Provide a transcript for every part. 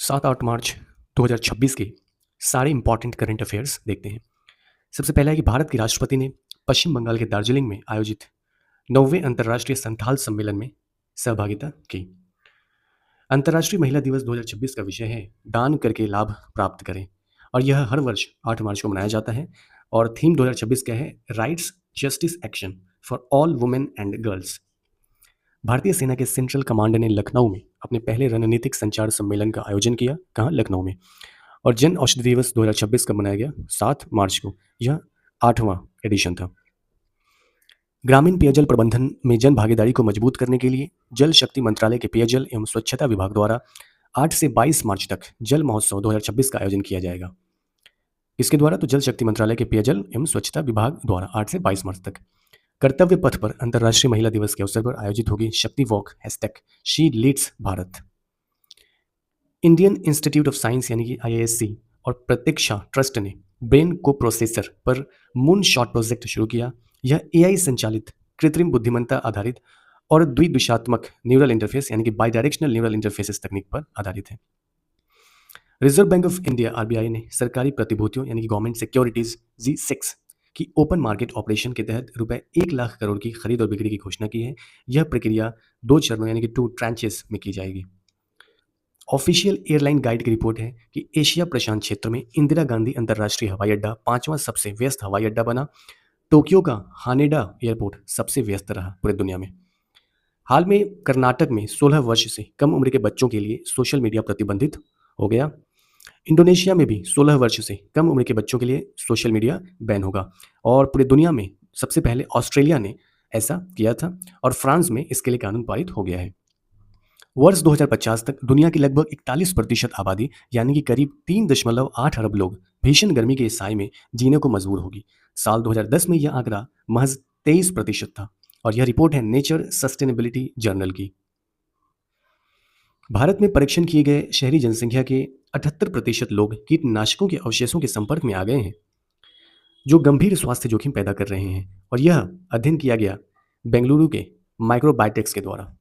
7-8 मार्च 2026 के सारे important current affairs देखते हैं। सबसे पहला है कि भारत के राष्ट्रपति ने पश्चिम बंगाल के दार्जिलिंग में आयोजित 9वें अंतर्राष्ट्रीय संथाल सम्मेलन में सहभागिता की। अंतर्राष्ट्रीय महिला दिवस 2026 का विषय है दान करके लाभ प्राप्त करें और यह हर वर्ष 8 मार्च को मनाया जाता है। और थीम 2026 क्या है? Rights, justice, action for all women and girls. भारतीय सेना के सेंट्रल कमांड ने लखनऊ में अपने पहले रणनीतिक संचार सम्मेलन का आयोजन किया। कहाँ? लखनऊ में। और जन औषधि दिवस 2026 कब मनाया गया? 7 मार्च को। यह 8वां एडिशन था। ग्रामीण पेयजल प्रबंधन में जन भागीदारी को मजबूत करने के लिए जल शक्ति मंत्रालय के पेयजल एवं स्वच्छता विभाग द्वारा 8 से 22 मार्च तक जल महोत्सव 2026 का आयोजन किया जाएगा। इसके द्वारा तो जल शक्ति मंत्रालय के पेयजल एवं स्वच्छता विभाग द्वारा 8 से 22 मार्च तक। कर्तव्य पथ पर अंतर्राष्ट्रीय महिला दिवस के अवसर पर आयोजित होगी Shakti walk #she leads Bharat. Indian Institute of Science यानी कि IISc और प्रतीक्षा ट्रस्ट ने ब्रेन को प्रोसेसर पर मून शॉट प्रोजेक्ट शुरू किया। यह AI संचालित कृत्रिम बुद्धिमत्ता आधारित और द्विदिशात्मक न्यूरल इंटरफेस यानी कि बाई डायरेक्शनल न्यूरल इंटरफेसेस तकनीक पर आधारित है। Reserve bank of India RBI ने सरकारी प्रतिभूतियों यानी कि गवर्नमेंट सिक्योरिटीज G6 की ओपन मार्केट ऑपरेशन के तहत रुपए 1 लाख करोड़ की खरीद और बिक्री की घोषणा की है। यह प्रक्रिया 2 चरणों यानी कि 2 ट्रांचेस में की जाएगी। ऑफिशियल एयरलाइन गाइड की रिपोर्ट है कि एशिया प्रशांत क्षेत्र में इंदिरा गांधी अंतर्राष्ट्रीय हवाई अड्डा 5वां सबसे व्यस्त हवाई अड्डा बना। टोक्यो का हानेडा एयरपोर्ट सबसे व्यस्त रहा पूरे दुनिया में। हाल में कर्नाटक में 16 वर्ष से कम उम्र के बच्चों के लिए सोशल मीडिया प्रतिबंधित हो गया। इंडोनेशिया में भी 16 वर्ष से कम उम्र के बच्चों के लिए सोशल मीडिया बैन होगा। और पूरे दुनिया में सबसे पहले ऑस्ट्रेलिया ने ऐसा किया था और फ्रांस में इसके लिए कानून पारित हो गया है। वर्ष 2050 तक दुनिया की लगभग 41% आबादी यानी कि करीब 3.8 अरब लोग भीषण गर्मी के साए में जीने को मजबूर होगी। साल 2010 में यह आंकड़ा महज 23% था और यह रिपोर्ट है नेचर सस्टेनेबिलिटी जर्नल की। भारत में परीक्षण किए गए शहरी जनसंख्या के 78% लोग कीटनाशकों के अवशेषों के संपर्क में आ गए हैं जो गंभीर स्वास्थ्य जोखिम पैदा कर रहे हैं। और यह अध्ययन किया गया बेंगलुरु के माइक्रोबायोटिक्स के द्वारा।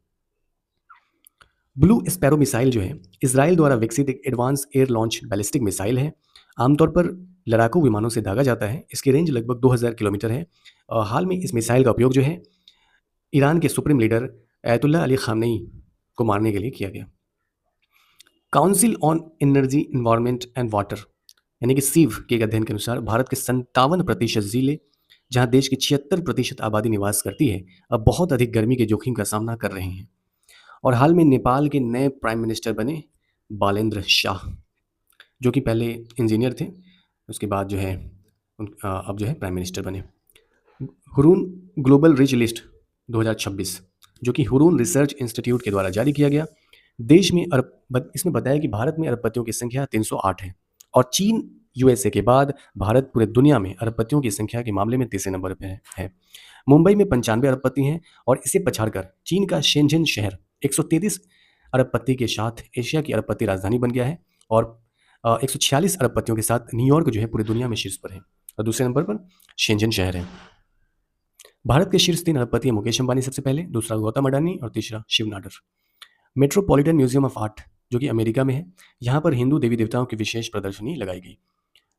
ब्लू स्पैरो मिसाइल जो है इसराइल द्वारा विकसित एक advance air launch ballistic missile है। आमतौर पर लड़ाकू विमानों से दागा जाता है। इसकी रेंज लगभग 2000 किलोमीटर है। हाल में इस मिसाइल का उपयोग जो है ईरान के सुप्रीम लीडर अयतुल्ला अली खामनेई को मारने के लिए किया गया। Council on energy environment and water यानी कि सीव के एक अध्ययन के अनुसार भारत के 57% जिले जहां देश की 76% आबादी निवास करती है अब बहुत अधिक गर्मी के जोखिम का सामना कर रहे हैं। और हाल में नेपाल के नए प्राइम मिनिस्टर बने बालेंद्र शाह जो कि पहले इंजीनियर थे, उसके बाद जो है अब जो है प्राइम मिनिस्टर बने। हुरून ग्लोबल रिच लिस्ट 2026 जो कि हुरून रिसर्च इंस्टीट्यूट के द्वारा जारी किया गया। देश में इसमें बताया कि भारत में अरबपतियों की संख्या 308 है और चीन USA के बाद भारत पूरे दुनिया में अरबपतियों की संख्या के मामले में तीसरे नंबर पर है। मुंबई में 95 अरबपति हैं और इसे पछाड़कर चीन का शेंझेन शहर 133 अरबपति के साथ एशिया की अरबपति राजधानी बन गया है और 146 अरबपतियों के साथ न्यूयॉर्क जो है पूरी दुनिया में शीर्ष पर है और दूसरे नंबर पर शेंझेन शहर है। भारत के शीर्ष 3 अरबपति मुकेश अंबानी सबसे पहले, दूसरा गौतम अडानी और तीसरा Shiv Nadar. Metropolitan Museum of Art जो कि अमेरिका में है, यहाँ पर हिंदू देवी देवताओं की विशेष प्रदर्शनी लगाई गई।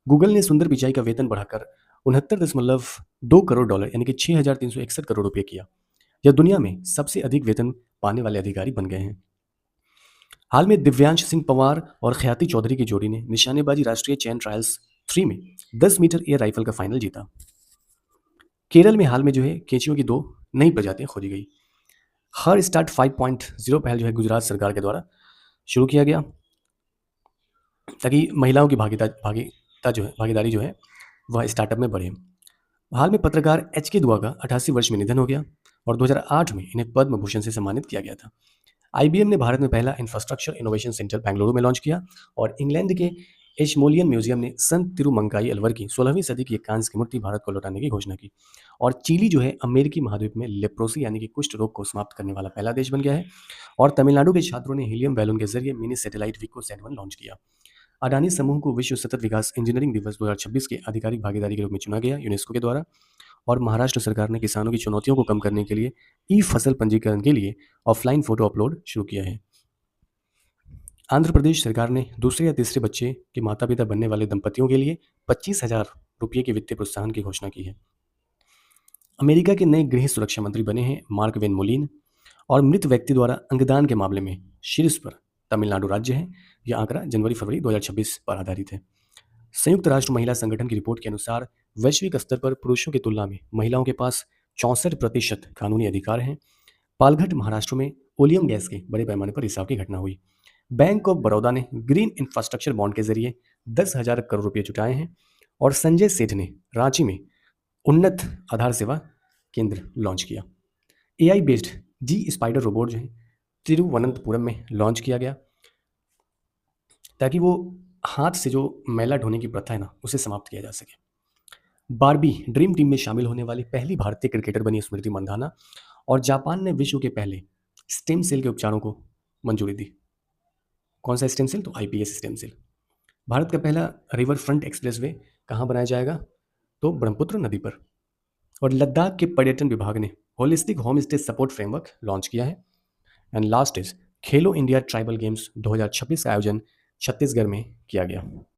गूगल ने सुंदर पिचाई का वेतन बढ़ाकर 69.2 करोड़ डॉलर यानी कि 6,361 करोड़ रुपये किया। यह दुनिया में सबसे अधिक वेतन पाने वाले अधिकारी बन गए हैं। हाल में दिव्यांश सिंह पंवार और ख्याति चौधरी की जोड़ी ने निशानेबाजी राष्ट्रीय चैन ट्रायल्स 3 में 10 मीटर एयर राइफल का फाइनल जीता। केरल में हाल में जो है केंचुओं की 2 नई प्रजातियां खोजी गई। हर स्टार्ट 5.0 पहल जो है गुजरात सरकार के द्वारा शुरू किया गया ताकि महिलाओं की भागीदारी जो है वह स्टार्टअप में बढ़े। हाल में पत्रकार HK दुआ का 88 वर्ष में निधन हो गया और 2008 में इन्हें पद्म भूषण से सम्मानित किया गया था। IBM ने भारत में पहला इंफ्रास्ट्रक्चर इनोवेशन सेंटर बेंगलुरु में लॉन्च किया और इंग्लैंड के एशमोलियन म्यूजियम ने संत तिरुमंकाई अलवर की 16वीं सदी की एक कांस्य की मूर्ति भारत को लौटाने की घोषणा की। और चिली जो है अमेरिकी महाद्वीप में लेप्रोसी यानी कि कुष्ठ रोग को समाप्त करने वाला पहला देश बन गया है। और तमिलनाडु के छात्रों ने हीलियम बैलून के जरिए मिनी सैटेलाइट विकोसैट 1 लॉन्च किया। अडानी समूह को विश्व सतत विकास इंजीनियरिंग दिवस 2026 के आधिकारिक भागीदारी के रूप में चुना गया यूनेस्को के द्वारा। और महाराष्ट्र सरकार ने किसानों की चुनौतियों को कम करने के लिए ई फसल पंजीकरण के लिए ऑफलाइन फोटो अपलोड शुरू किया है। आंध्र प्रदेश सरकार ने दूसरे या तीसरे बच्चे के माता पिता बनने वाले दंपतियों के लिए 25,000 रुपये के वित्तीय प्रोत्साहन की घोषणा की है। अमेरिका के नए गृह सुरक्षा मंत्री बने हैं मार्क वेन मोलिन। और मृत व्यक्ति द्वारा अंगदान के मामले में शीर्ष पर तमिलनाडु राज्य है। यह आंकड़ा जनवरी-फरवरी 2026 पर आधारित है। संयुक्त राष्ट्र महिला संगठन की रिपोर्ट के अनुसार वैश्विक स्तर पर पुरुषों की तुलना में महिलाओं के पास 64% कानूनी अधिकार हैं। पालघर महाराष्ट्र में ओलियम गैस के बड़े पैमाने पर रिसाव की घटना हुई। बैंक ऑफ बड़ौदा ने ग्रीन इंफ्रास्ट्रक्चर बॉन्ड के जरिए 10,000 करोड़ रुपये जुटाए हैं। और संजय सेठ ने रांची में उन्नत आधार सेवा केंद्र लॉन्च किया। एआई बेस्ड जी स्पाइडर रोबोट जो है तिरुवनंतपुरम में लॉन्च किया गया, ताकि वो हाथ से जो मैला ढोने की प्रथा है ना, उसे समाप्त किया जा सके। बारबी ड्रीम टीम में शामिल होने वाली पहली भारतीय क्रिकेटर बनी स्मृति मंधाना। और जापान ने विश्व के पहले स्टेम सेल के उपचारों को मंजूरी दी। कौन सा स्टेम सेल? तो आईपीएस स्टेम सेल। भारत का पहला रिवर फ्रंट एक्सप्रेसवे कहाँ बनाया जाएगा? तो ब्रह्मपुत्र नदी पर। और लद्दाख के पर्यटन विभाग ने holistic home stay support framework launch किया है। And last is Khelo India tribal games 2026 का आयोजन छत्तीसगढ़ में किया गया।